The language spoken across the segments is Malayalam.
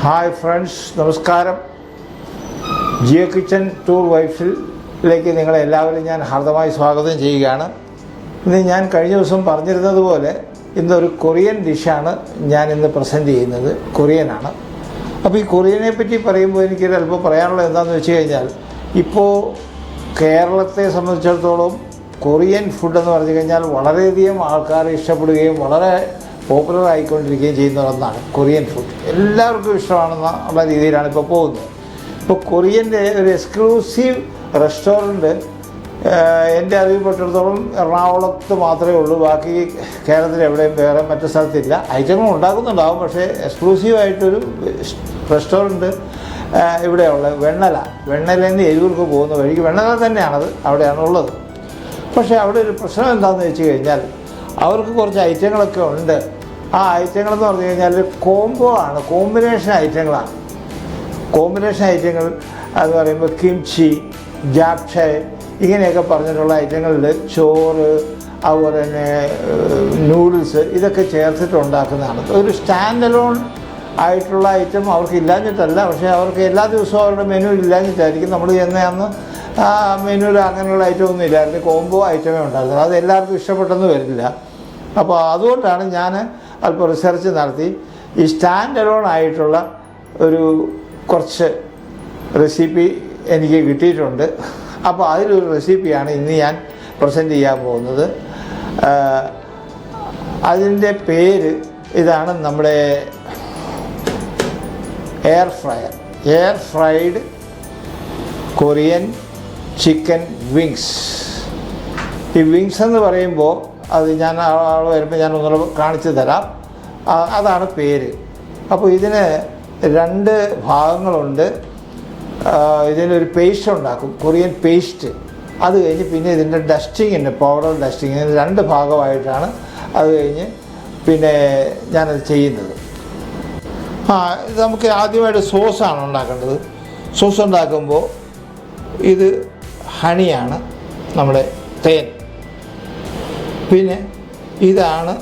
ഹായ് ഫ്രണ്ട്സ്, നമസ്കാരം. ജിയോ കിച്ചൻ ടൂർ വൈബ്സിലേക്ക് നിങ്ങളെല്ലാവരും ഞാൻ ഹാർദമായി സ്വാഗതം ചെയ്യുകയാണ്. ഇന്ന് ഞാൻ കഴിഞ്ഞ ദിവസം പറഞ്ഞിരുന്നത് പോലെ ഇന്നൊരു കൊറിയൻ ഡിഷാണ് ഞാൻ ഇന്ന് പ്രസൻറ്റ് ചെയ്യുന്നത്. കൊറിയനാണ്. അപ്പോൾ ഈ കൊറിയനെ പറ്റി പറയുമ്പോൾ എനിക്കൊരു അല്പം പറയാനുള്ളത് എന്താണെന്ന് വെച്ച് കഴിഞ്ഞാൽ, ഇപ്പോൾ കേരളത്തെ സംബന്ധിച്ചിടത്തോളം കൊറിയൻ ഫുഡ് എന്ന് പറഞ്ഞു കഴിഞ്ഞാൽ വളരെയധികം ആൾക്കാർ ഇഷ്ടപ്പെടുകയും വളരെ പോപ്പുലർ ആയിക്കൊണ്ടിരിക്കുകയും ചെയ്യുന്ന ഒന്നാണ് കൊറിയൻ ഫുഡ്. എല്ലാവർക്കും ഇഷ്ടമാണെന്നുള്ള രീതിയിലാണ് ഇപ്പോൾ പോകുന്നത്. ഇപ്പോൾ കൊറിയൻ്റെ ഒരു എക്സ്ക്ലൂസീവ് റെസ്റ്റോറൻറ്റ് എൻ്റെ അറിവിൽപ്പെട്ടിടത്തോളം എറണാകുളത്ത് മാത്രമേ ഉള്ളൂ. ബാക്കി കേരളത്തിൽ എവിടെയും വേറെ മറ്റു സ്ഥലത്തില്ല. ഐറ്റങ്ങൾ ഉണ്ടാക്കുന്നുണ്ടാവും, പക്ഷേ എക്സ്ക്ലൂസീവായിട്ടൊരു റെസ്റ്റോറൻറ്റ് ഇവിടെയുള്ള വെണ്ണലയിൽ നിന്ന് എരിവൂർക്ക് പോകുന്ന വഴിക്ക് വെണ്ണല തന്നെയാണത്, അവിടെയാണുള്ളത്. പക്ഷേ അവിടെ ഒരു പ്രശ്നം എന്താണെന്ന് വെച്ച് കഴിഞ്ഞാൽ, അവർക്ക് കുറച്ച് ഐറ്റങ്ങളൊക്കെ ഉണ്ട്. ആ ഐറ്റങ്ങളെന്ന് പറഞ്ഞു കഴിഞ്ഞാൽ കോമ്പിനേഷൻ ഐറ്റങ്ങളാണ്. കോമ്പിനേഷൻ ഐറ്റങ്ങൾ എന്ന് പറയുമ്പോൾ കിംച്ചി, ജാപ്ചായ് ഇങ്ങനെയൊക്കെ പറഞ്ഞിട്ടുള്ള ഐറ്റങ്ങളിൽ ചോറ്, അതുപോലെ തന്നെ നൂഡിൽസ് ഇതൊക്കെ ചേർത്തിട്ട് ഉണ്ടാക്കുന്നതാണ്. ഒരു സ്റ്റാൻഡ് അലോൺ ആയിട്ടുള്ള ഐറ്റം അവർക്ക് ഇല്ലാഞ്ഞിട്ടല്ല, പക്ഷേ അവർക്ക് എല്ലാ ദിവസവും അവരുടെ മെനു ഇല്ലാഞ്ഞിട്ടായിരിക്കും. നമ്മൾ ചെന്നന്ന് ആ മെനുവിൽ അങ്ങനെയുള്ള ഐറ്റമൊന്നും ഇല്ലായിരുന്നു, കോംബോ ഐറ്റമേ ഉണ്ടായിരുന്നത്. അത് എല്ലാവർക്കും ഇഷ്ടപ്പെട്ടെന്ന് വരില്ല. അപ്പോൾ അതുകൊണ്ടാണ് ഞാൻ അല്പം റിസർച്ച് നടത്തി ഈ സ്റ്റാൻഡ് അലോൺ ആയിട്ടുള്ള ഒരു കുറച്ച് റെസിപ്പി എനിക്ക് കിട്ടിയിട്ടുണ്ട്. അപ്പോൾ അതിലൊരു റെസിപ്പിയാണ് ഇന്ന് ഞാൻ പ്രസൻറ്റ് ചെയ്യാൻ പോകുന്നത്. അതിൻ്റെ പേര് ഇതാണ്, നമ്മുടെ air fried Korean chicken wings. ഈ വിങ്സ് എന്ന് പറയുമ്പോൾ അത് ഞാൻ ആൾ വരുമ്പോൾ ഞാൻ ഒന്നുകൂടെ കാണിച്ചു തരാം. അതാണ് പേര്. അപ്പോൾ ഇതിന് 2 ഭാഗങ്ങളുണ്ട്. ഇതിനൊരു പേസ്റ്റ് ഉണ്ടാക്കും, കൊറിയൻ പേസ്റ്റ്. അത് കഴിഞ്ഞ് പിന്നെ ഇതിൻ്റെ ഡസ്റ്റിങ്ങിന്, പൗഡർ ഡസ്റ്റിങ്ങിന് 2 ഭാഗമായിട്ടാണ് അത് കഴിഞ്ഞ് പിന്നെ ഞാനത് ചെയ്യുന്നത്. ഇത് നമുക്ക് ആദ്യമായിട്ട് സോസാണ് ഉണ്ടാക്കേണ്ടത്. സോസ് ഉണ്ടാക്കുമ്പോൾ ഇത് ഹണിയാണ്, നമ്മുടെ തേൻ. പിന്നെ ഇതാണ്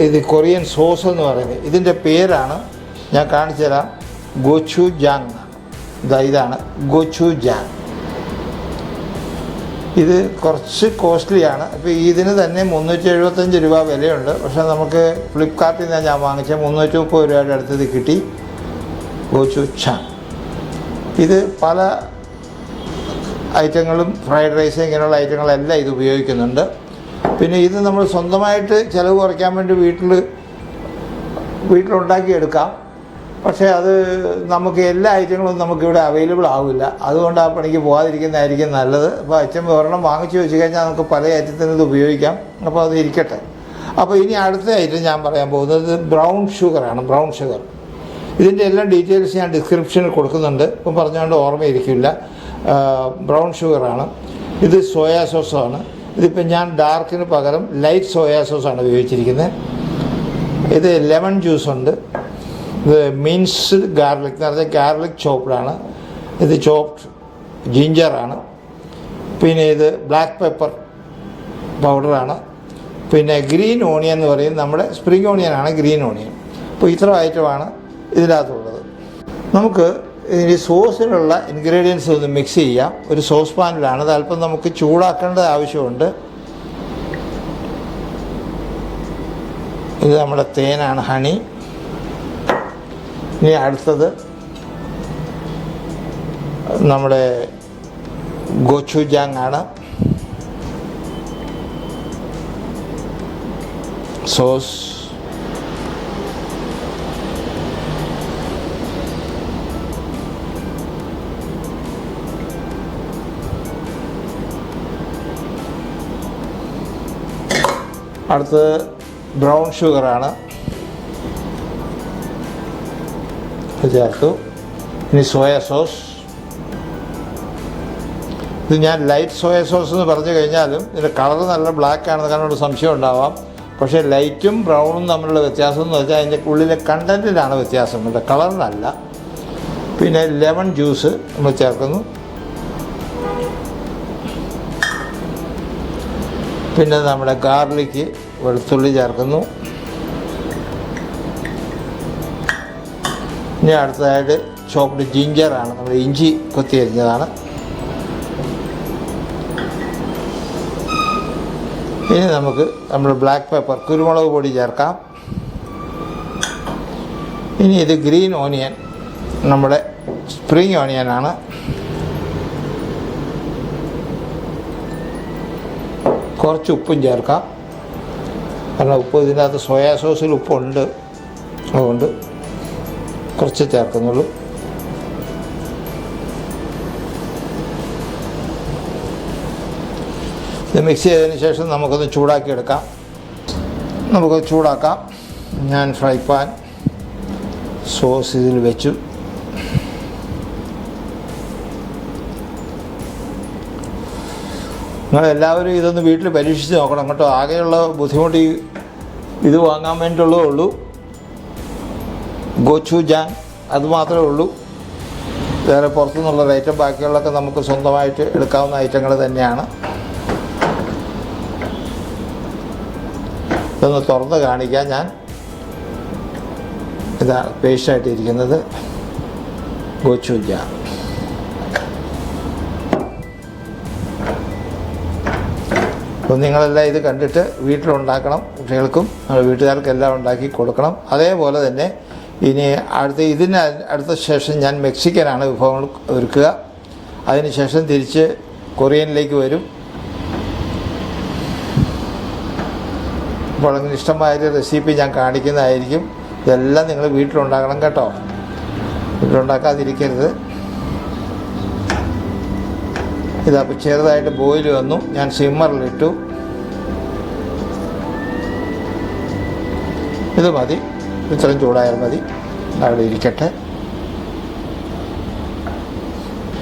ഇത് കൊറിയൻ സോസ് എന്ന് പറയുന്നത്. ഇതിൻ്റെ പേരാണ് ഞാൻ കാണിച്ചു തരാം, ഗോച്ചുജാങ്. ഇതാണ് ഗോച്ചുജാങ്. ഇത് കുറച്ച് കോസ്റ്റ്ലിയാണ്. അപ്പോൾ ഇതിന് തന്നെ 375 രൂപ വിലയുണ്ട്. പക്ഷേ നമുക്ക് ഫ്ലിപ്കാർട്ടിൽ നിന്നാണ് ഞാൻ വാങ്ങിച്ച 330 രൂപയുടെ അടുത്തത് കിട്ടി. ഗോച്ചുജാങ് ഇത് പല ഐറ്റങ്ങളും, ഫ്രൈഡ് റൈസ് ഇങ്ങനെയുള്ള ഐറ്റങ്ങളെല്ലാം ഇത് ഉപയോഗിക്കുന്നുണ്ട്. പിന്നെ ഇത് നമ്മൾ സ്വന്തമായിട്ട് ചിലവ് കുറയ്ക്കാൻ വേണ്ടി വീട്ടിലുണ്ടാക്കിയെടുക്കാം. പക്ഷേ അത് നമുക്ക് എല്ലാ ഐറ്റങ്ങളും നമുക്കിവിടെ അവൈലബിൾ ആവില്ല. അതുകൊണ്ട് ആ പണിക്ക് പോകാതിരിക്കുന്നതായിരിക്കും നല്ലത്. അപ്പോൾ അച്ഛൻ ഒരെണ്ണം വാങ്ങിച്ചു വെച്ച് കഴിഞ്ഞാൽ നമുക്ക് പല ഐറ്റത്തിനും ഇത് ഉപയോഗിക്കാം. അപ്പോൾ അത് ഇരിക്കട്ടെ. അപ്പോൾ ഇനി അടുത്ത ഐറ്റം ഞാൻ പറയാൻ പോകുന്നത് ബ്രൗൺ ഷുഗറാണ്. ബ്രൗൺ ഷുഗർ ഇതിൻ്റെ എല്ലാം ഡീറ്റെയിൽസ് ഞാൻ ഡിസ്ക്രിപ്ഷനിൽ കൊടുക്കുന്നുണ്ട്. ഇപ്പം പറഞ്ഞുകൊണ്ട് ഓർമ്മയിരിക്കില്ല. ബ്രൗൺ ഷുഗറാണ്. ഇത് സോയാ സോസാണ്. ഇതിപ്പോൾ ഞാൻ ഡാർക്കിന് പകരം ലൈറ്റ് സോയാ സോസാണ് ഉപയോഗിച്ചിരിക്കുന്നത്. ഇത് ലെമൺ ജ്യൂസുണ്ട്. ഇത് മിൻസ്ഡ് ഗാർലിക് എന്ന് പറഞ്ഞാൽ ഗാർലിക് ചോപ്ഡാണ്. ഇത് ചോപ്ഡ് ജിഞ്ചറാണ്. പിന്നെ ഇത് ബ്ലാക്ക് പെപ്പർ പൗഡറാണ്. പിന്നെ ഗ്രീൻ ഓണിയൻ എന്ന് പറയും, നമ്മുടെ സ്പ്രിംഗ് ഓണിയനാണ് ഗ്രീൻ ഓണിയൻ. അപ്പോൾ ഇത്ര ഐറ്റമാണ് ഇതിനകത്തുള്ളത്. നമുക്ക് ഈ സോസിനുള്ള ഇൻഗ്രീഡിയൻസ് ഒന്ന് മിക്സ് ചെയ്യാം. ഒരു സോസ് പാനിലാണ്. അത് അല്പം നമുക്ക് ചൂടാക്കേണ്ടത് ആവശ്യമുണ്ട്. ഇത് നമ്മുടെ തേനാണ്, ഹണി. ഇനി അടുത്തത് നമ്മുടെ ഗോച്ചുജാങ് ആണ്, സോസ്. അടുത്തത് ബ്രൗൺ ഷുഗറാണ്, ചേർത്തു. ഇനി സോയ സോസ്. ഇത് ഞാൻ ലൈറ്റ് സോയ സോസ് എന്ന് പറഞ്ഞു കഴിഞ്ഞാലും ഇതിൻ്റെ കളർ നല്ല ബ്ലാക്ക് ആണെന്ന് കാരണം സംശയം ഉണ്ടാവാം. പക്ഷേ ലൈറ്റും ബ്രൗണും തമ്മിലുള്ള വ്യത്യാസം എന്ന് വെച്ചാൽ അതിൻ്റെ ഉള്ളിലെ കണ്ടൻറ്റിലാണ് വ്യത്യാസം, ഇതിൻ്റെ കളറിനല്ല. പിന്നെ ലെമൺ ജ്യൂസ് നമ്മൾ ചേർക്കുന്നു. പിന്നെ നമ്മുടെ ഗാർലിക്ക്, വെളുത്തുള്ളി ചേർക്കുന്നു. ഇനി അടുത്തതായിട്ട് ചോപ്ഡ് ജിഞ്ചറാണ്, നമ്മൾ ഇഞ്ചി കൊത്തി അരിഞ്ഞതാണ്. ഇനി നമുക്ക് നമ്മൾ ബ്ലാക്ക് പെപ്പർ, കുരുമുളക് പൊടി ചേർക്കാം. ഇനി ഇത് ഗ്രീൻ ഓണിയൻ, നമ്മുടെ സ്പ്രിങ് ഓണിയനാണ്. കുറച്ച് ഉപ്പും ചേർക്കാം, കാരണം ഉപ്പ് ഇതിനകത്ത് സോയാ സോസിൽ ഉപ്പുണ്ട്, അതുകൊണ്ട് കുറച്ച് ചേർക്കുന്നുള്ളൂ. ഇത് മിക്സ് ചെയ്തതിന് ശേഷം നമുക്കൊന്ന് ചൂടാക്കിയെടുക്കാം. നമുക്കത് ചൂടാക്കാം. ഞാൻ ഫ്രൈ പാൻ സോസ് ഇതിൽ വെച്ചു. നിങ്ങളെല്ലാവരും ഇതൊന്ന് വീട്ടിൽ പരീക്ഷിച്ച് നോക്കണം കേട്ടോ. ആകെയുള്ള ബുദ്ധിമുട്ട് ഇത് വാങ്ങാൻ വേണ്ടിയുള്ളതേ ഉള്ളൂ. ഗോച്ചൂജാൻ അതുമാത്രമേ ഉള്ളൂ. വേറെ പുറത്തുനിന്നുള്ള ഐറ്റം ബാക്കിയുള്ളതൊക്കെ നമുക്ക് സ്വന്തമായിട്ട് എടുക്കാവുന്ന ഐറ്റങ്ങൾ തന്നെയാണ്. ഇതൊന്ന് തുറന്ന് കാണിക്കാം. ഞാൻ ഇതാണ് പേസ്റ്റായിട്ടിരിക്കുന്നത് ഗോച്ചൂജാൻ. അപ്പോൾ നിങ്ങളെല്ലാം ഇത് കണ്ടിട്ട് വീട്ടിലുണ്ടാക്കണം. കുട്ടികൾക്കും വീട്ടുകാർക്കെല്ലാം ഉണ്ടാക്കി കൊടുക്കണം. അതേപോലെ തന്നെ ഇനി അടുത്ത ശേഷം ഞാൻ മെക്സിക്കനാണ് വിഭവങ്ങൾ ഒരുക്കുക. അതിനുശേഷം തിരിച്ച് കൊറിയനിലേക്ക് വരും. അപ്പോൾ അങ്ങനെ ഇഷ്ടമായൊരു റെസിപ്പി ഞാൻ കാണിക്കുന്നതായിരിക്കും. ഇതെല്ലാം നിങ്ങൾ വീട്ടിലുണ്ടാക്കണം കേട്ടോ, വീട്ടിലുണ്ടാക്കാതിരിക്കരുത്. ഇതപ്പോൾ ചെറുതായിട്ട് ബോയിൽ വന്നു. ഞാൻ സിമ്മറിലിട്ടു. ഇത് മതി, ഇത്രയും ചൂടായാൽ മതി, അവിടെ ഇരിക്കട്ടെ.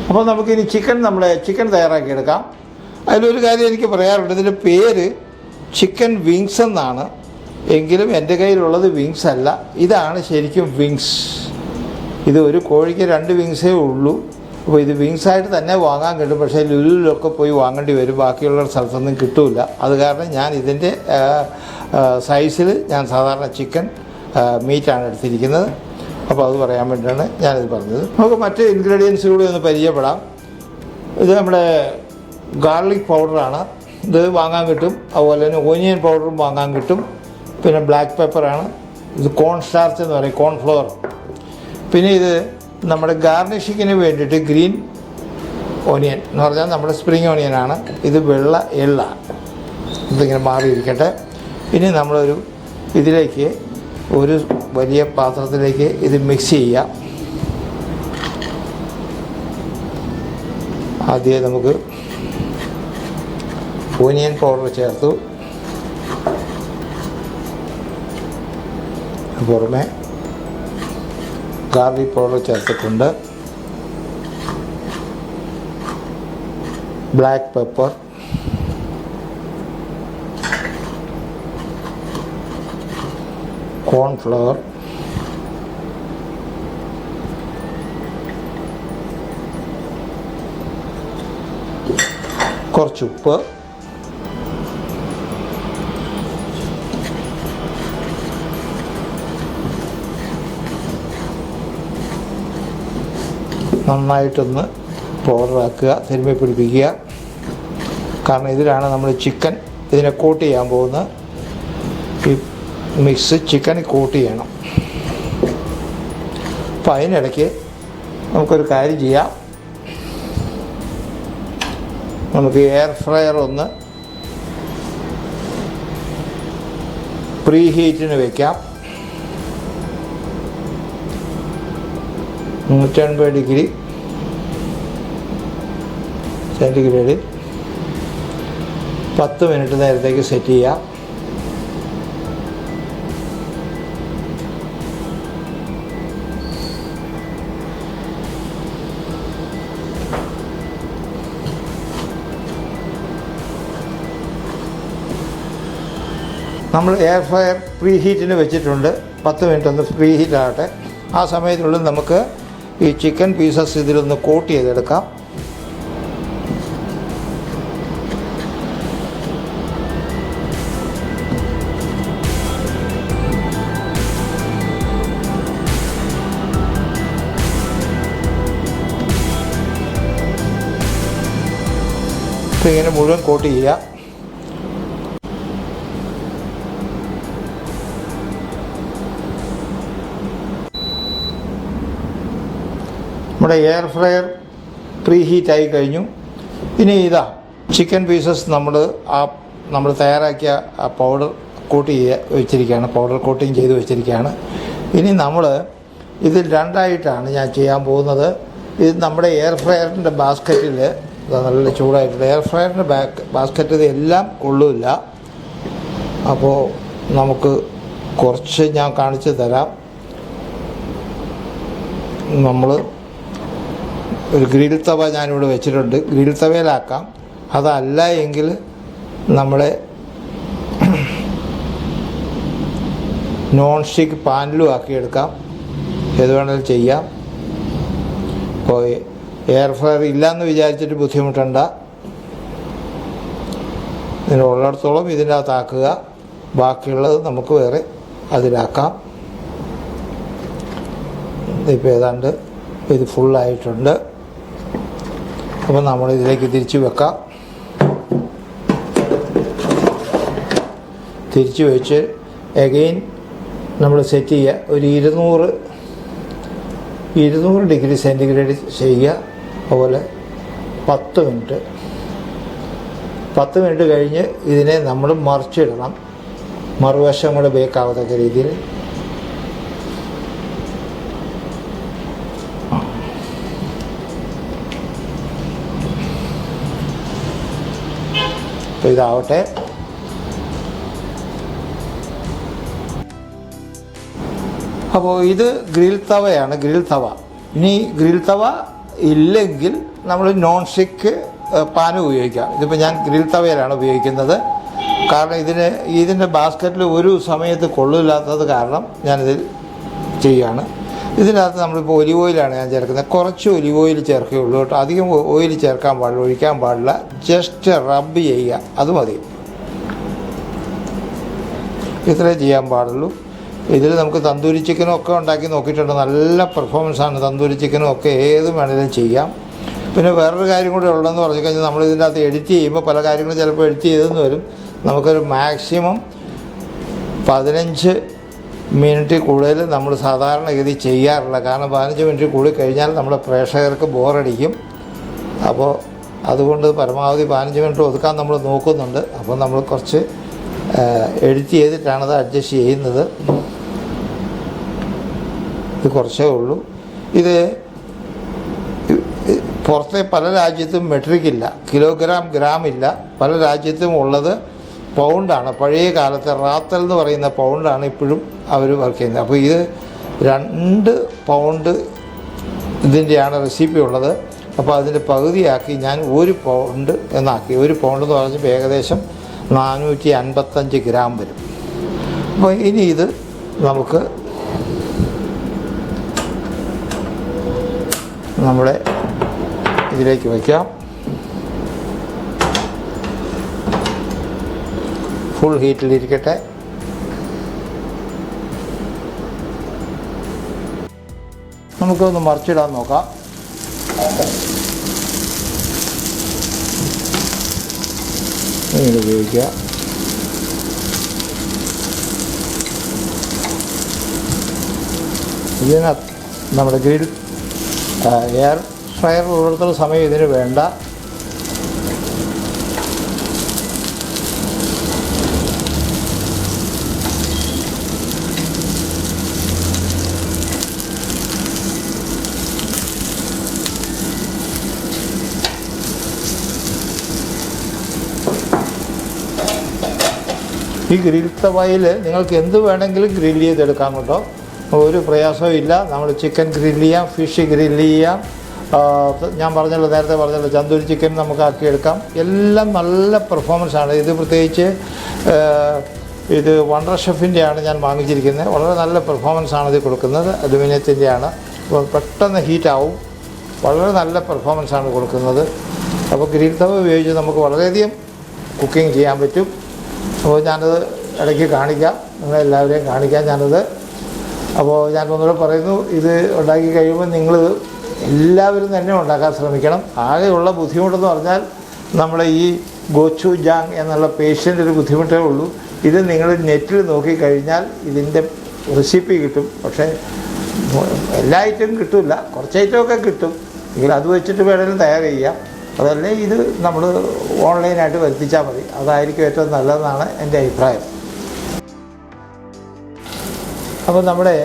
അപ്പോൾ നമുക്കിനി ചിക്കൻ തയ്യാറാക്കിയെടുക്കാം. അതിലൊരു കാര്യം എനിക്ക് പറയാറുണ്ട്. ഇതിൻ്റെ പേര് ചിക്കൻ വിങ്സ് എന്നാണ്. എങ്കിലും എൻ്റെ കയ്യിലുള്ളത് വിങ്സ് അല്ല, ഇതാണ് ശരിക്കും വിങ്സ്. ഇത് ഒരു കോഴിക്ക് 2 വിങ്സേ ഉള്ളൂ. അപ്പോൾ ഇത് വിങ്സായിട്ട് തന്നെ വാങ്ങാൻ കിട്ടും. പക്ഷേ ലുലുവിലൊക്കെ പോയി വാങ്ങേണ്ടി വരും, ബാക്കിയുള്ള സ്ഥലത്തൊന്നും കിട്ടില്ല. അത് കാരണം ഞാൻ ഇതിൻ്റെ സൈസിൽ ഞാൻ സാധാരണ ചിക്കൻ മീറ്റാണ് എടുത്തിരിക്കുന്നത്. അപ്പോൾ അത് പറയാൻ വേണ്ടിയിട്ടാണ് ഞാനിത് പറഞ്ഞത്. നമുക്ക് മറ്റ് ഇൻഗ്രീഡിയൻസ് കൂടി ഒന്ന് പരിചയപ്പെടാം. ഇത് നമ്മുടെ ഗാർലിക് പൗഡറാണ്, ഇത് വാങ്ങാൻ കിട്ടും. അതുപോലെ തന്നെ ഓനിയൻ പൗഡറും വാങ്ങാൻ കിട്ടും. പിന്നെ ബ്ലാക്ക് പെപ്പറാണ്, ഇത് കോൺ സ്റ്റാർച്ച് എന്ന് പറയും, കോൺഫ്ലവർ. പിന്നെ ഇത് നമ്മുടെ ഗാർണിഷിങ്ങിന് വേണ്ടിയിട്ട് ഗ്രീൻ ഓനിയൻ എന്ന് പറഞ്ഞാൽ നമ്മുടെ സ്പ്രിങ് ഓണിയനാണ്. ഇത് വെള്ള എള്ളാണ്. ഇതിങ്ങനെ മാറിയിരിക്കട്ടെ. ഇനി നമ്മളൊരു ഇതിലേക്ക് ഒരു വലിയ പാത്രത്തിലേക്ക് ഇത് മിക്സ് ചെയ്യാം. ആദ്യം നമുക്ക് ഓനിയൻ പൗഡർ ചേർത്തു. പുറമെ ഗാർലിക് പൗഡർ ചേർത്തിട്ടുണ്ട്. ബ്ലാക്ക് പെപ്പർ, കോൺഫ്ലവർ, കുറച്ച് ഉപ്പ്, നന്നായിട്ടൊന്ന് പൗഡറാക്കുക, തിരുമ്മി പിടിപ്പിക്കുക. കാരണം ഇതിലാണ് നമ്മൾ ഇതിനെ കോട്ട് ചെയ്യാൻ പോകുന്നത്. ഈ മിക്സ് ചിക്കൻ കോട്ട് ചെയ്യണം. അപ്പോൾ അതിനിടയ്ക്ക് നമുക്കൊരു കാര്യം ചെയ്യാം. നമുക്ക് എയർ ഫ്രയർ ഒന്ന് പ്രീ ഹീറ്റിന് വയ്ക്കാം. 180 ഡിഗ്രി സെൻറ്റിഗ്രേഡിൽ 10 മിനിറ്റ് നേരത്തേക്ക് സെറ്റ് ചെയ്യാം. നമ്മൾ എയർ ഫ്രയർ പ്രീ ഹീറ്റിന് വെച്ചിട്ടുണ്ട്. 10 മിനിറ്റ് ഒന്ന് പ്രീ ഹീറ്റാകട്ടെ. ആ സമയത്തിനുള്ളിൽ നമുക്ക് ഈ ചിക്കൻ പീസസ് ഇതിലൊന്ന് കോട്ട് ചെയ്തെടുക്കാം. ഇങ്ങനെ മുഴുവൻ കോട്ട് ചെയ്യുക. നമ്മുടെ എയർ ഫ്രയർ പ്രീ ഹീറ്റായി കഴിഞ്ഞു. ഇനി ഇതാ ചിക്കൻ പീസസ് നമ്മൾ തയ്യാറാക്കിയ ആ പൗഡർ കോട്ട് വെച്ചിരിക്കുകയാണ്, പൗഡർ കോട്ടിങ് ചെയ്ത് വെച്ചിരിക്കുകയാണ്. ഇനി നമ്മൾ ഇതിൽ രണ്ടായിട്ടാണ് ഞാൻ ചെയ്യാൻ പോകുന്നത്. ഇത് നമ്മുടെ എയർ ഫ്രയറിൻ്റെ ബാസ്ക്കറ്റിൽ നല്ല ചൂടായിട്ടുള്ള എയർ ഫ്രയറിൻ്റെ ബാസ്ക്കറ്റ് ഇത് എല്ലാം കൊള്ളില്ല. അപ്പോൾ നമുക്ക് കുറച്ച് ഞാൻ കാണിച്ചു തരാം. നമ്മൾ ഒരു ഗ്രിൽ തവ ഞാനിവിടെ വെച്ചിട്ടുണ്ട്, ഗ്രിൽ തവയിലാക്കാം. അതല്ല എങ്കിൽ നമ്മുടെ നോൺ സ്റ്റിക്ക് പാനിലും ആക്കിയെടുക്കാം, ഏത് വേണമെങ്കിലും ചെയ്യാം. അപ്പോൾ എയർ ഫ്രയർ ഇല്ലയെന്ന് വിചാരിച്ചിട്ട് ബുദ്ധിമുട്ടണ്ട, ഇതിനുള്ളിടത്തോളം ഇതിൻ്റെ അകത്താക്കുക, ബാക്കിയുള്ളത് നമുക്ക് വേറെ അതിലാക്കാം. ഇപ്പോൾ ഏതാണ്ട് ഇത് ഫുള്ളായിട്ടുണ്ട്. അപ്പോൾ നമ്മളിതിലേക്ക് തിരിച്ച് വെക്കാം. തിരിച്ച് വെച്ച് എഗെയിൻ നമ്മൾ സെറ്റ് ചെയ്യുക. ഒരു 200 ഡിഗ്രി സെൻറ്റിഗ്രേഡ് ചെയ്യുക. അതുപോലെ 10 മിനിറ്റ് കഴിഞ്ഞ് ഇതിനെ നമ്മൾ മറിച്ചിടണം, മറുവശം കൂടെ ബേക്കാവത്തക്ക രീതിയിൽ. അപ്പോൾ ഇതാവട്ടെ. അപ്പോൾ ഇത് ഗ്രിൽ തവയാണ്, ഗ്രിൽ തവ. ഇനി ഗ്രിൽ തവ ഇല്ലെങ്കിൽ നമ്മൾ നോൺ സ്റ്റിക്ക് പാൻ ഉപയോഗിക്കാം. ഇതിപ്പോൾ ഞാൻ ഗ്രിൽ തവയിലാണ് ഉപയോഗിക്കുന്നത്. കാരണം ഇതിൻ്റെ ബാസ്ക്കറ്റിൽ ഒരു സമയത്ത് കൊള്ളില്ലാത്തത് കാരണം ഞാനിതിൽ ചെയ്യുകയാണ്. ഇതിനകത്ത് നമ്മളിപ്പോൾ ഒലിവ് ഓയിലാണ് ഞാൻ ചേർക്കുന്നത്. കുറച്ച് ഒലിവ് ഓയിൽ ചേർക്കുകയുള്ളൂ കേട്ടോ, അധികം ഓയിൽ ചേർക്കാൻ പാടില്ല, ഒഴിക്കാൻ പാടില്ല. ജസ്റ്റ് റബ്ബ് ചെയ്യുക, അത് മതി. ഇത്രേ ചെയ്യാൻ പാടുള്ളൂ. ഇതിൽ നമുക്ക് തന്തൂരി ചിക്കനും ഒക്കെ ഉണ്ടാക്കി നോക്കിയിട്ടുണ്ട്, നല്ല പെർഫോമൻസാണ്. തന്തൂരി ചിക്കനും ഒക്കെ ഏത് വേണമെങ്കിലും ചെയ്യാം. പിന്നെ വേറൊരു കാര്യം കൂടി ഉള്ളതെന്ന് പറഞ്ഞു കഴിഞ്ഞാൽ നമ്മൾ ഇതിൻ്റെ അകത്ത് എഡിറ്റ് ചെയ്യുമ്പോൾ പല കാര്യങ്ങളും ചിലപ്പോൾ എഡിറ്റ് ചെയ്തെന്ന് വരും. നമുക്കൊരു മാക്സിമം 15 മിനിറ്റ് കൂടുതൽ നമ്മൾ സാധാരണഗതി ചെയ്യാറില്ല. കാരണം 15 മിനിറ്റ് കൂടി കഴിഞ്ഞാൽ നമ്മുടെ പ്രേക്ഷകർക്ക് ബോറടിക്കും. അപ്പോൾ അതുകൊണ്ട് പരമാവധി 15 മിനിറ്റ് ഒതുക്കാൻ നമ്മൾ നോക്കുന്നുണ്ട്. അപ്പോൾ നമ്മൾ കുറച്ച് എഡിറ്റ് ചെയ്തിട്ടാണത് അഡ്ജസ്റ്റ് ചെയ്യുന്നത്. ഇത് കുറച്ചേ ഉള്ളൂ. ഇത് പുറത്തെ പല രാജ്യത്തും മെട്രിക് ഇല്ല, ഗ്രാം ഇല്ല. പല രാജ്യത്തും ഉള്ളത് പൗണ്ടാണ്. പഴയ കാലത്തെ റാത്തൽ എന്ന് പറയുന്ന പൗണ്ടാണ് ഇപ്പോഴും അവർ വർക്ക് ചെയ്യുന്നത്. അപ്പോൾ ഇത് 2 പൗണ്ട് ഇതിൻ്റെയാണ് റെസിപ്പി ഉള്ളത്. അപ്പോൾ അതിൻ്റെ പകുതിയാക്കി ഞാൻ 1 പൗണ്ട് എന്നാക്കി. 1 പൗണ്ട് എന്ന് പറഞ്ഞപ്പോൾ ഏകദേശം 455 ഗ്രാം വരും. അപ്പോൾ ഇനി ഇത് നമുക്ക് നമ്മുടെ ഇതിലേക്ക് വയ്ക്കാം. ഫുൾ ഹീറ്റിലിരിക്കട്ടെ. നമുക്കൊന്ന് മറിച്ചിടാൻ നോക്കാം. ഇങ്ങനെ ഉപയോഗിക്കുക. ഇതിനകത്ത് നമ്മുടെ ഗ്രിൽ എയർ ഫ്രയർ ഉള്ളിടത്തുള്ള സമയം ഇതിന് വേണ്ട. ഈ ഗ്രിൽ തവയിൽ നിങ്ങൾക്ക് എന്ത് വേണമെങ്കിലും ഗ്രില്ല് ചെയ്തെടുക്കാം കേട്ടോ, ഒരു പ്രയാസവും ഇല്ല. നമ്മൾ ചിക്കൻ ഗ്രില്ല് ചെയ്യാം, ഫിഷ് ഗ്രില്ല് ചെയ്യാം, ഞാൻ നേരത്തെ പറഞ്ഞല്ലോ തന്തൂരി ചിക്കൻ നമുക്ക് ആക്കിയെടുക്കാം. എല്ലാം നല്ല പെർഫോമൻസാണ്. ഇത് പ്രത്യേകിച്ച് ഇത് വണ്ടർ ഷെഫിൻ്റെയാണ് ഞാൻ വാങ്ങിച്ചിരിക്കുന്നത്. വളരെ നല്ല പെർഫോമൻസാണ് ഇത് കൊടുക്കുന്നത്. അലുമിനിയത്തിൻ്റെയാണ്. അപ്പോൾ പെട്ടെന്ന് ഹീറ്റാവും. വളരെ നല്ല പെർഫോമൻസാണ് കൊടുക്കുന്നത്. അപ്പോൾ ഗ്രിൽ തവ ഉപയോഗിച്ച് നമുക്ക് വളരെയധികം കുക്കിംഗ് ചെയ്യാൻ പറ്റും. അപ്പോൾ ഞാനത് ഇടയ്ക്ക് കാണിക്കാം, നിങ്ങളെല്ലാവരെയും കാണിക്കാം ഞാനത്. അപ്പോൾ ഞാൻ ഒന്നുകൂടെ പറയുന്നു, ഇത് ഉണ്ടാക്കി കഴിയുമ്പോൾ നിങ്ങൾ എല്ലാവരും തന്നെ ഉണ്ടാക്കാൻ ശ്രമിക്കണം. ആകെയുള്ള ബുദ്ധിമുട്ടെന്ന് പറഞ്ഞാൽ നമ്മളെ ഈ ഗോച്ചൂജാങ് എന്നുള്ള പേഷ്യൻ്റെ ഒരു ബുദ്ധിമുട്ടേ ഉള്ളൂ. ഇത് നിങ്ങൾ നെറ്റിൽ നോക്കിക്കഴിഞ്ഞാൽ ഇതിൻ്റെ റെസിപ്പി കിട്ടും. പക്ഷേ എല്ലാ ഐറ്റവും കിട്ടില്ല, കുറച്ച് ഐറ്റമൊക്കെ കിട്ടും. എങ്കിൽ അത് വെച്ചിട്ട് വേണമെങ്കിലും തയ്യാർ ചെയ്യാം. അതല്ലേ ഇത് നമ്മൾ ഓൺലൈനായിട്ട് വരുത്തിച്ചാൽ മതി. അതായിരിക്കും ഏറ്റവും നല്ലതെന്നാണ് എൻ്റെ അഭിപ്രായം. അപ്പോൾ നമ്മുടെ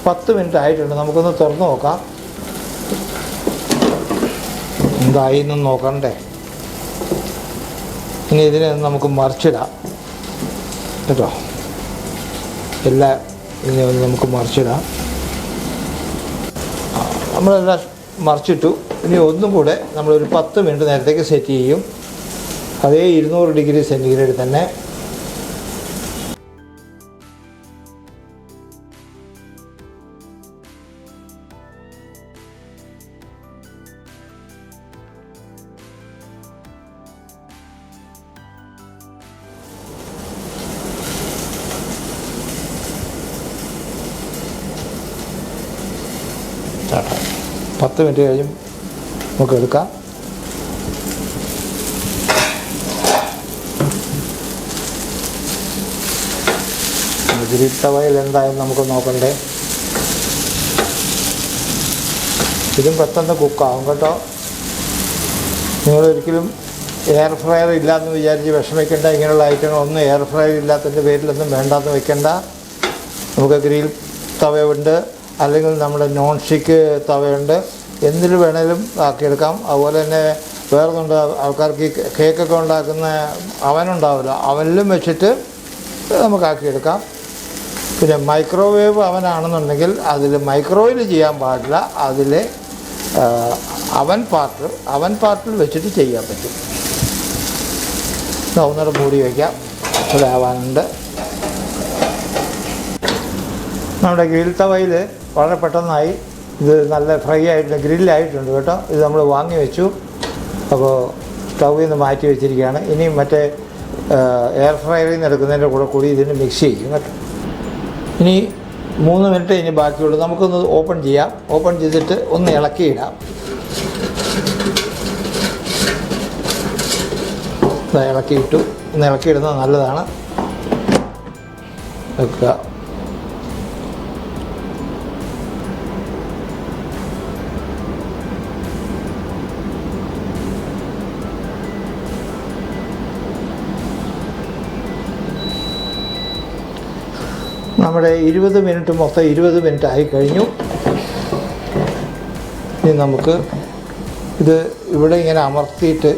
10 മിനിറ്റ് ആയിട്ടുണ്ട്. നമുക്കൊന്ന് തുറന്ന് നോക്കാം. എന്തായി എന്നും നോക്കണ്ടേ. ഇനി ഇതിനെ നമുക്ക് മറിച്ചിടാം കേട്ടോ. ഇതിനെ ഒന്ന് നമുക്ക് മറിച്ചിടാം. നമ്മളെല്ലാം മറിച്ചിട്ടു. ഇനി ഒന്നും കൂടെ നമ്മളൊരു 10 മിനിറ്റ് നേരത്തേക്ക് സെറ്റ് ചെയ്യും. അതേ 200 ഡിഗ്രി സെൻറ്റിഗ്രേഡ് തന്നെ. സ്റ്റാർട്ടായി. 10 മിനിറ്റ് കഴിഞ്ഞ് നമുക്ക് എടുക്കാം. ഗ്രിൽ തവയിൽ എന്തായാലും നമുക്ക് നോക്കണ്ടേ. ഇതും പെട്ടെന്ന് കുക്കാവും കേട്ടോ. നിങ്ങളൊരിക്കലും എയർ ഫ്രയർ ഇല്ലയെന്ന് വിചാരിച്ച് വിഷമിക്കേണ്ട. ഇങ്ങനെയുള്ള ഐറ്റങ്ങളൊന്നും എയർ ഫ്രയർ ഇല്ലാത്തതിൻ്റെ പേരിലൊന്നും വേണ്ടാന്ന് വെക്കേണ്ട. നമുക്ക് ഗ്രിൽ തവയുണ്ട്, അല്ലെങ്കിൽ നമ്മുടെ നോൺ സ്റ്റിക്ക് തവയുണ്ട്. എന്തിൽ വേണേലും ആക്കിയെടുക്കാം. അതുപോലെ തന്നെ വേറൊന്നുണ്ട്, ആൾക്കാർക്ക് ഈ കേക്കൊക്കെ ഉണ്ടാക്കുന്ന അവനുണ്ടാവില്ല, അവനിലും വെച്ചിട്ട് നമുക്കാക്കിയെടുക്കാം. പിന്നെ മൈക്രോവേവ് അവനാണെന്നുണ്ടെങ്കിൽ അതിൽ മൈക്രോവേവ് ചെയ്യാൻ പാടില്ല. അതിൽ അവൻ പാർട്ടിൽ വെച്ചിട്ട് ചെയ്യാൻ പറ്റും. ഒന്നുകൂടെ മൂടി വയ്ക്കാം. ഇതാവാനുണ്ട്. നമ്മുടെ ഗ്രിൽ തവയിൽ വളരെ പെട്ടെന്നായി. ഇത് നല്ല ഫ്രൈ ആയിട്ടുണ്ട്, ഗ്രില്ലായിട്ടുണ്ട് കേട്ടോ. ഇത് നമ്മൾ വാങ്ങി വെച്ചു. അപ്പോൾ സ്റ്റൗവിൽ നിന്ന് മാറ്റി വെച്ചിരിക്കുകയാണ്. ഇനി മറ്റേ എയർ ഫ്രയറിൽ നിന്ന് എടുക്കുന്നതിൻ്റെ കൂടി ഇതിന് മിക്സ് ചെയ്യും കേട്ടോ. ഇനി 3 മിനിറ്റ് ഇനി ബാക്കിയുള്ളൂ. നമുക്കൊന്ന് ഓപ്പൺ ചെയ്യാം. ഓപ്പൺ ചെയ്തിട്ട് ഒന്ന് ഇളക്കിയിടാം. ഇളക്കിയിട്ടു. ഒന്ന് ഇളക്കിയിടുന്നത് നല്ലതാണ്. വെക്കുക. നമ്മുടെ 20 മിനിറ്റ് മൊത്തം 20 മിനിറ്റ് ആയി കഴിഞ്ഞു. ഇനി നമുക്ക് ഇത് ഇവിടെ ഇങ്ങനെ അമർത്തിയിട്ട്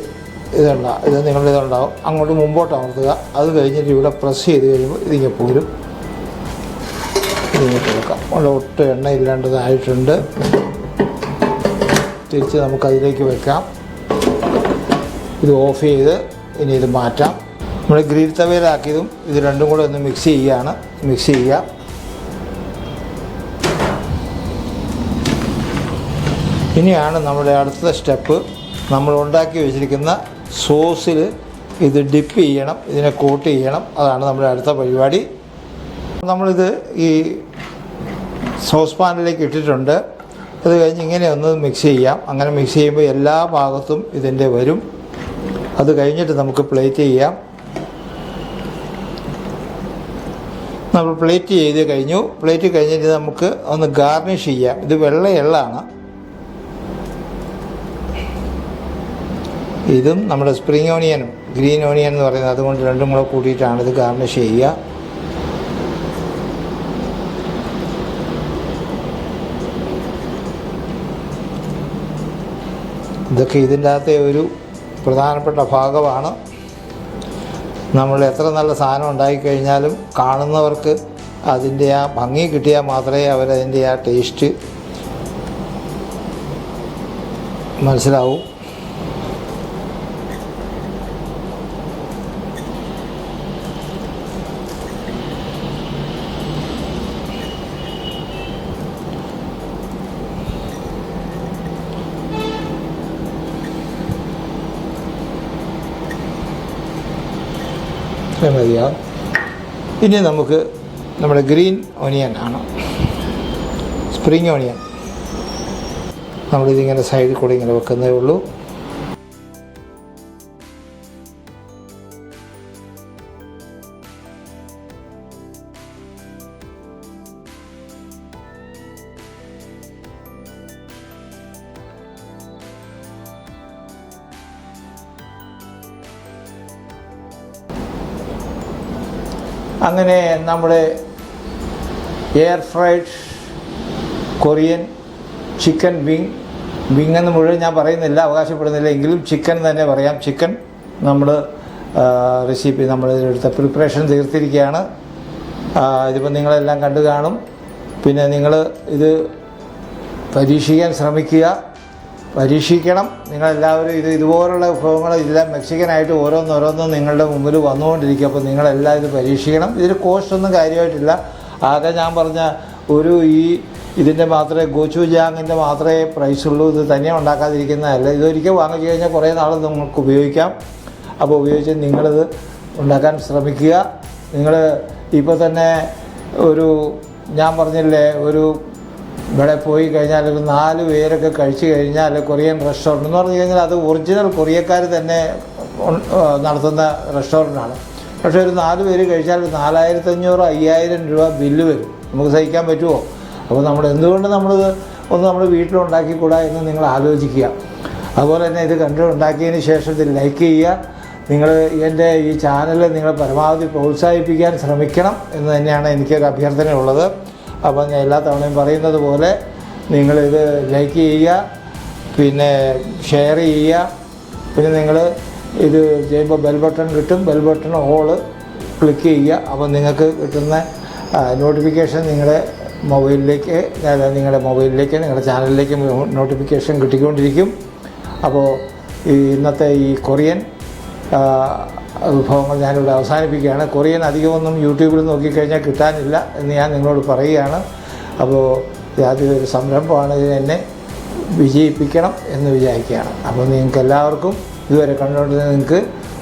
ഇത് നിങ്ങളുടെ ഇതുണ്ടാവും. അങ്ങോട്ട് മുമ്പോട്ട് അമർത്തുക. അത് കഴിഞ്ഞിട്ട് ഇവിടെ പ്രസ് ചെയ്ത് കഴിയുമ്പോൾ ഇതിങ്ങനെ പോരും. ഇതിങ്ങനെ കൊടുക്കാം. ഒട്ടും എണ്ണ ഇല്ലാണ്ടതായിട്ടുണ്ട്. തിരിച്ച് നമുക്കതിലേക്ക് വെക്കാം. ഇത് ഓഫ് ചെയ്ത് ഇനി ഇത് മാറ്റാം. നമ്മൾ ഗ്രിൽ തവയിലാക്കിയതും ഇത് രണ്ടും കൂടെ ഒന്ന് മിക്സ് ചെയ്യുക. ഇനിയാണ് നമ്മുടെ അടുത്ത സ്റ്റെപ്പ്. നമ്മൾ ഉണ്ടാക്കി വെച്ചിരിക്കുന്ന സോസിൽ ഇത് ഡിപ്പ് ചെയ്യണം, ഇതിനെ കോട്ട് ചെയ്യണം. അതാണ് നമ്മുടെ അടുത്ത പരിപാടി. നമ്മളിത് ഈ സോസ് പാനിലേക്ക് ഇട്ടിട്ടുണ്ട്. അത് കഴിഞ്ഞ് ഇങ്ങനെ ഒന്ന് മിക്സ് ചെയ്യാം. അങ്ങനെ മിക്സ് ചെയ്യുമ്പോൾ എല്ലാ ഭാഗത്തും ഇതിൻ്റെ വരും. അത് കഴിഞ്ഞിട്ട് നമുക്ക് പ്ലേറ്റ് ചെയ്യാം. നമ്മൾ പ്ലേറ്റ് ചെയ്ത് കഴിഞ്ഞു. പ്ലേറ്റ് കഴിഞ്ഞിട്ട് നമുക്ക് ഒന്ന് ഗാർണിഷ് ചെയ്യാം. ഇത് വെള്ള എള്ളാണ്. ഇതും നമ്മുടെ സ്പ്രിംഗ് ഓണിയനും ഗ്രീൻ ഓണിയൻ എന്ന് പറയുന്നത്, അതുകൊണ്ട് രണ്ടും കൂടെ കൂട്ടിയിട്ടാണ് ഇത് ഗാർണിഷ് ചെയ്യുക. ഇതൊക്കെ ഇതിൻ്റെ അകത്തെ ഒരു പ്രധാനപ്പെട്ട ഭാഗമാണ്. നമ്മൾ എത്ര നല്ല സാധനം ഉണ്ടാക്കിക്കഴിഞ്ഞാലും കാണുന്നവർക്ക് അതിൻ്റെ ആ ഭംഗി കിട്ടിയാൽ മാത്രമേ അവരതിൻ്റെ ആ ടേസ്റ്റ് മനസ്സിലാവൂ. മതിയാവും. ഇനി നമുക്ക് നമ്മുടെ ഗ്രീൻ ഓണിയൻ ആണ്, സ്പ്രിംഗ് ഓണിയൻ. നമ്മളിതിങ്ങനെ സൈഡിൽ കൂടെ ഇങ്ങനെ വെക്കുന്നേ ഉള്ളൂ. അങ്ങനെ നമ്മുടെ air fried Korean chicken wing എന്ന് മുഴുവൻ ഞാൻ പറയുന്നില്ല, അവകാശപ്പെടുന്നില്ല, എങ്കിലും ചിക്കൻ തന്നെ പറയാം. ചിക്കൻ നമ്മൾ റെസിപ്പി നമ്മളെടുത്ത പ്രിപ്പറേഷൻ തീർത്തിരിക്കുകയാണ്. ഇതിപ്പോൾ നിങ്ങളെല്ലാം കണ്ടു കാണും. പിന്നെ നിങ്ങൾ ഇത് പരീക്ഷിക്കാൻ ശ്രമിക്കുക, പരീക്ഷിക്കണം. നിങ്ങളെല്ലാവരും ഇതുപോലുള്ള വിഭവങ്ങൾ എല്ലാം മെക്സിക്കനായിട്ട് ഓരോന്നോരോന്നും നിങ്ങളുടെ മുമ്പിൽ വന്നുകൊണ്ടിരിക്കും. അപ്പോൾ നിങ്ങളെല്ലാം ഇത് പരീക്ഷിക്കണം. ഇതിൽ കോസ്റ്റൊന്നും കാര്യമായിട്ടില്ല. ആകെ ഞാൻ പറഞ്ഞ ഇതിൻ്റെ മാത്രമേ ഗോചൂജാങ്ങിൻ്റെ മാത്രമേ പ്രൈസുള്ളൂ. ഇത് തന്നെ ഉണ്ടാക്കാതിരിക്കുന്നതല്ല. ഇതൊരിക്കൽ വാങ്ങിച്ചു കഴിഞ്ഞാൽ കുറേ നാൾ നമുക്ക് ഉപയോഗിക്കാം. അപ്പോൾ ഉപയോഗിച്ച് നിങ്ങളിത് ഉണ്ടാക്കാൻ ശ്രമിക്കുക. നിങ്ങൾ ഇപ്പോൾ തന്നെ ഞാൻ പറഞ്ഞില്ലേ, ഇവിടെ പോയി കഴിഞ്ഞാൽ ഒരു 4 പേരൊക്കെ കഴിച്ചു കഴിഞ്ഞാൽ കൊറിയൻ റെസ്റ്റോറൻറ്റ് എന്ന് പറഞ്ഞു കഴിഞ്ഞാൽ അത് ഒറിജിനൽ കൊറിയക്കാർ തന്നെ നടത്തുന്ന റെസ്റ്റോറൻറ്റാണ്. പക്ഷേ ഒരു 4 പേര് കഴിച്ചാൽ 4500-5000 രൂപ ബില്ല് വരും. നമുക്ക് സഹിക്കാൻ പറ്റുമോ? അപ്പോൾ എന്തുകൊണ്ട് നമ്മളിത് നമ്മുടെ വീട്ടിലുണ്ടാക്കിക്കൂടാ എന്ന് നിങ്ങൾ ആലോചിക്കുക. അതുപോലെ തന്നെ ഇത് ഉണ്ടാക്കിയതിന് ശേഷം ഇത് ലൈക്ക് ചെയ്യുക. നിങ്ങൾ എൻ്റെ ഈ ചാനൽ നിങ്ങൾ പരമാവധി പ്രോത്സാഹിപ്പിക്കാൻ ശ്രമിക്കണം എന്ന് തന്നെയാണ് എനിക്കൊരു അഭ്യർത്ഥനയുള്ളത്. അപ്പോൾ ഞാൻ എല്ലാ തവണയും പറയുന്നത് പോലെ നിങ്ങളിത് ലൈക്ക് ചെയ്യുക, പിന്നെ ഷെയർ ചെയ്യുക. പിന്നെ നിങ്ങൾ ഇത് ചെയ്യുമ്പോൾ ബെൽ ബട്ടൺ കിട്ടും, ബെൽ ബട്ടൺ ഓള് ക്ലിക്ക് ചെയ്യുക. അപ്പോൾ നിങ്ങൾക്ക് കിട്ടുന്ന നോട്ടിഫിക്കേഷൻ നിങ്ങളുടെ മൊബൈലിലേക്ക് നിങ്ങളുടെ ചാനലിലേക്ക് നോട്ടിഫിക്കേഷൻ കിട്ടിക്കൊണ്ടിരിക്കും. അപ്പോൾ ഇന്നത്തെ ഈ കൊറിയൻ വിഭവങ്ങൾ ഞാനിവിടെ അവസാനിപ്പിക്കുകയാണ്. കൊറിയൻ അധികമൊന്നും യൂട്യൂബിൽ നോക്കിക്കഴിഞ്ഞാൽ കിട്ടാനില്ല എന്ന് ഞാൻ നിങ്ങളോട് പറയുകയാണ്. അപ്പോൾ ഒരു സംരംഭമാണ്, ഇത് എന്നെ വിജയിപ്പിക്കണം എന്ന് വിചാരിക്കുകയാണ്. അപ്പോൾ നിങ്ങൾക്ക് എല്ലാവർക്കും ഇതുവരെ കണ്ടുകൊണ്ട് നിങ്ങൾക്ക്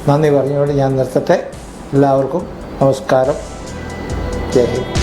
നന്ദി പറഞ്ഞുകൊണ്ട് ഞാൻ നിർത്തട്ടെ. എല്ലാവർക്കും നമസ്കാരം. ജയ് ഹിന്ദ്.